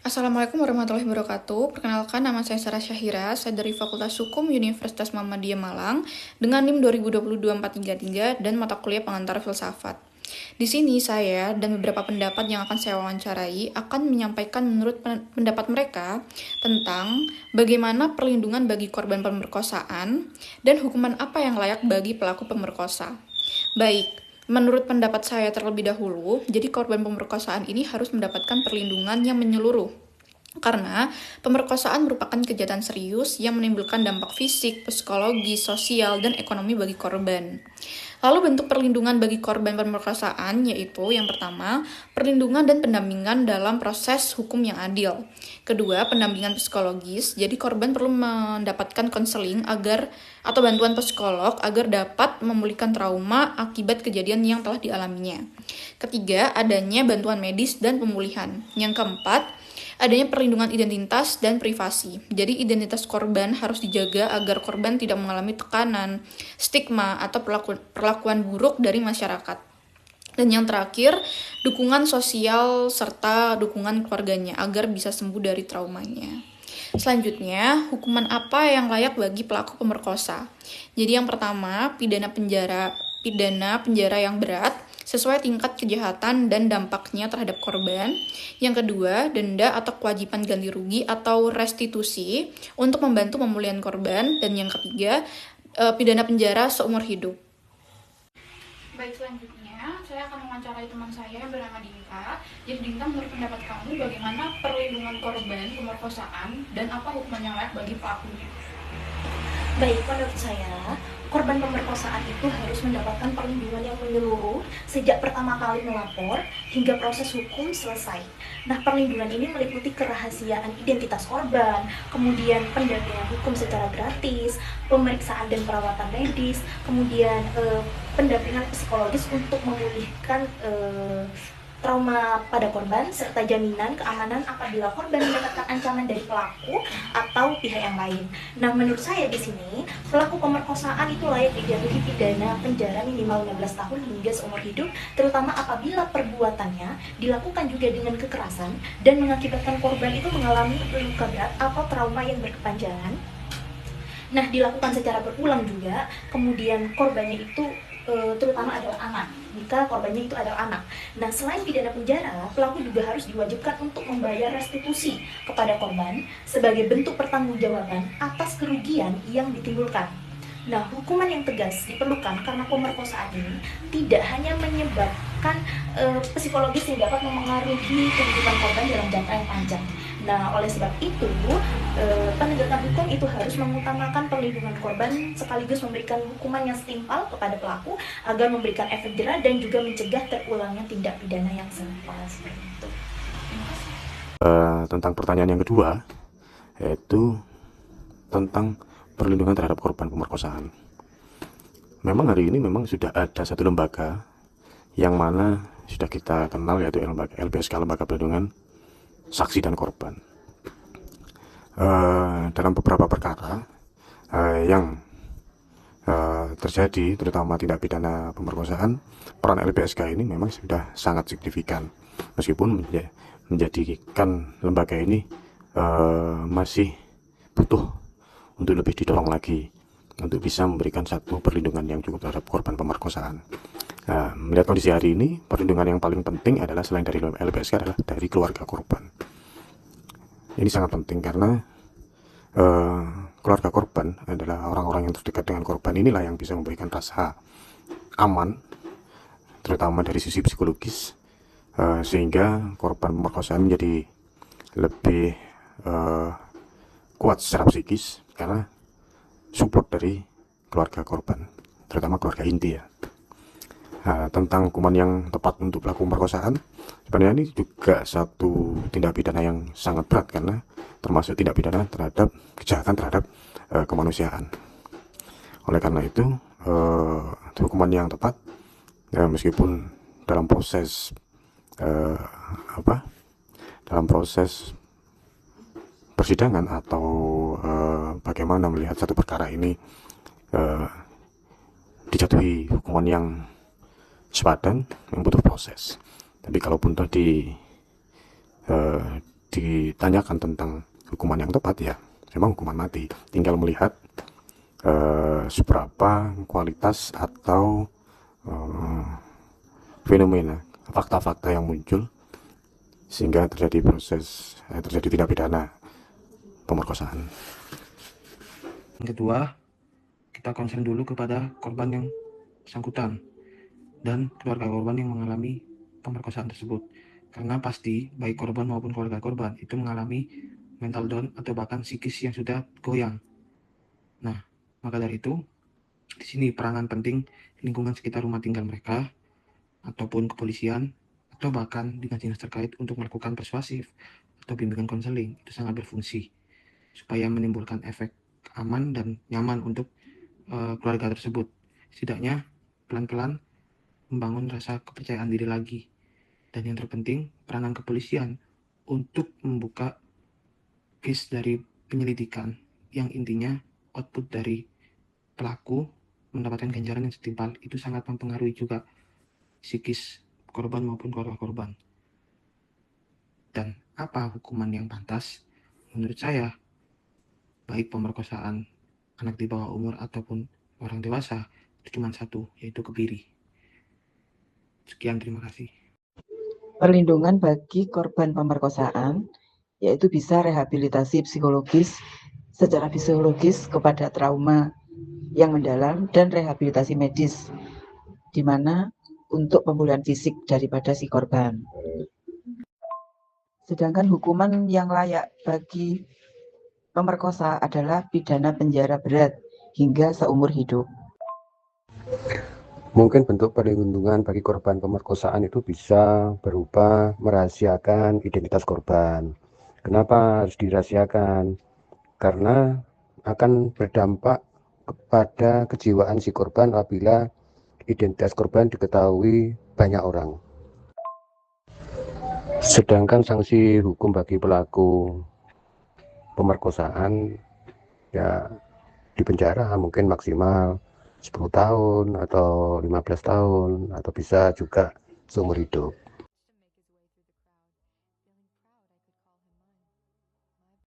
Assalamualaikum warahmatullahi wabarakatuh. Perkenalkan, nama saya Sarah Syahira. Saya dari Fakultas Hukum Universitas Muhammadiyah Malang dengan NIM 2022-433 dan mata kuliah pengantar filsafat. Di sini saya dan beberapa pendapat yang akan saya wawancarai akan menyampaikan menurut pendapat mereka tentang bagaimana perlindungan bagi korban pemerkosaan dan hukuman apa yang layak bagi pelaku pemerkosa. Baik, menurut pendapat saya terlebih dahulu, jadi korban pemerkosaan ini harus mendapatkan perlindungan yang menyeluruh. Karena pemerkosaan merupakan kejahatan serius yang menimbulkan dampak fisik, psikologi, sosial, dan ekonomi bagi korban. Lalu bentuk perlindungan bagi korban pemerkosaan yaitu yang pertama, perlindungan dan pendampingan dalam proses hukum yang adil. Kedua, pendampingan psikologis. Jadi korban perlu mendapatkan konseling atau bantuan psikolog agar dapat memulihkan trauma akibat kejadian yang telah dialaminya. Ketiga, adanya bantuan medis dan pemulihan. Yang keempat, adanya perlindungan identitas dan privasi. Jadi identitas korban harus dijaga agar korban tidak mengalami tekanan, stigma, atau perlakuan buruk dari masyarakat. Dan yang terakhir, dukungan sosial serta dukungan keluarganya agar bisa sembuh dari traumanya. Selanjutnya, hukuman apa yang layak bagi pelaku pemerkosa? Jadi yang pertama, pidana penjara yang berat sesuai tingkat kejahatan dan dampaknya terhadap korban. Yang kedua, denda atau kewajiban ganti rugi atau restitusi untuk membantu pemulihan korban. Dan yang ketiga, pidana penjara seumur hidup. Baik, selanjutnya saya akan mewawancarai teman saya yang bernama Dinta. Jadi Dinta, menurut pendapat kamu bagaimana perlindungan korban pemerkosaan dan apa hukuman yang layak bagi pelakunya? Baik, menurut saya, korban pemerkosaan itu harus mendapatkan perlindungan yang menyeluruh sejak pertama kali melapor hingga proses hukum selesai. Nah, perlindungan ini meliputi kerahasiaan identitas korban, kemudian pendampingan hukum secara gratis, pemeriksaan dan perawatan medis, kemudian pendampingan psikologis untuk memulihkan trauma pada korban, serta jaminan keamanan apabila korban mendapatkan ancaman dari pelaku atau pihak yang lain. Nah, menurut saya di sini, pelaku pemerkosaan itu layak dijatuhi pidana penjara minimal 16 tahun hingga seumur hidup, terutama apabila perbuatannya dilakukan juga dengan kekerasan dan mengakibatkan korban itu mengalami luka berat atau trauma yang berkepanjangan. Nah, dilakukan secara berulang juga, kemudian korbannya itu terutama adalah anak, jika korbannya itu adalah anak. Nah, selain pidana penjara, pelaku juga harus diwajibkan untuk membayar restitusi kepada korban sebagai bentuk pertanggungjawaban atas kerugian yang ditimbulkan. Nah, hukuman yang tegas diperlukan karena pemerkosaan ini tidak hanya menyebabkan psikologis yang dapat memengaruhi kehidupan korban dalam jangka yang panjang. Nah, oleh sebab itu, penegakan hukum itu harus mengutamakan perlindungan korban sekaligus memberikan hukuman yang setimpal kepada pelaku agar memberikan efek jerah dan juga mencegah terulangnya tindak pidana yang serupa seperti itu. Tentang pertanyaan yang kedua, yaitu tentang perlindungan terhadap korban pemerkosaan. Memang hari ini memang sudah ada satu lembaga yang mana sudah kita kenal, yaitu LPSK, Lembaga Perlindungan Saksi dan Korban. Dalam beberapa perkara yang terjadi, terutama tindak pidana pemerkosaan, peran LPSK ini memang sudah sangat signifikan, meskipun menjadikan lembaga ini masih butuh untuk lebih didorong lagi untuk bisa memberikan satu perlindungan yang cukup terhadap korban pemerkosaan. Nah, melihat kondisi hari ini, perlindungan yang paling penting adalah selain dari LPSK adalah dari keluarga korban. Ini sangat penting karena keluarga korban adalah orang-orang yang terdekat dengan korban. Inilah yang bisa memberikan rasa aman, terutama dari sisi psikologis, sehingga korban pemerkosaan menjadi lebih kuat secara psikis karena support dari keluarga korban, terutama keluarga inti ya. Nah, tentang hukuman yang tepat untuk pelaku pemerkosaan, sebenarnya ini juga satu tindak pidana yang sangat berat karena termasuk tindak pidana terhadap kejahatan terhadap kemanusiaan. Oleh karena itu, hukuman yang tepat, meskipun dalam proses dalam proses persidangan atau bagaimana melihat satu perkara ini dijatuhi hukuman yang sepadan, yang butuh proses. Tapi kalaupun tadi ditanyakan tentang hukuman yang tepat, ya memang hukuman mati. Tinggal melihat seberapa kualitas atau fenomena, fakta-fakta yang muncul sehingga terjadi tindak pidana pemerkosaan. Yang kedua, kita concern dulu kepada korban yang bersangkutan dan keluarga korban yang mengalami pemerkosaan tersebut, karena pasti baik korban maupun keluarga korban itu mengalami mental down atau bahkan psikis yang sudah goyang. Nah, maka dari itu di sini peranan penting lingkungan sekitar rumah tinggal mereka ataupun kepolisian atau bahkan dengan dinas terkait untuk melakukan persuasif atau bimbingan konseling itu sangat berfungsi supaya menimbulkan efek aman dan nyaman untuk keluarga tersebut. Setidaknya pelan-pelan membangun rasa kepercayaan diri lagi. Dan yang terpenting, peranan kepolisian untuk membuka case dari penyelidikan yang intinya output dari pelaku mendapatkan ganjaran yang setimpal itu sangat mempengaruhi juga psikis korban maupun keluarga korban. Dan apa hukuman yang pantas? Menurut saya, baik pemerkosaan anak di bawah umur ataupun orang dewasa, itu cuma satu, yaitu kebiri. Sekian, terima kasih. Perlindungan bagi korban pemerkosaan yaitu bisa rehabilitasi psikologis secara fisiologis kepada trauma yang mendalam dan rehabilitasi medis di mana untuk pemulihan fisik daripada si korban. Sedangkan hukuman yang layak bagi pemerkosa adalah pidana penjara berat hingga seumur hidup. Mungkin bentuk perlindungan bagi korban pemerkosaan itu bisa berupa merahasiakan identitas korban. Kenapa harus dirahasiakan? Karena akan berdampak kepada kejiwaan si korban apabila identitas korban diketahui banyak orang. Sedangkan sanksi hukum bagi pelaku pemerkosaan ya di penjara mungkin maksimal 10 tahun atau 15 tahun atau bisa juga seumur hidup.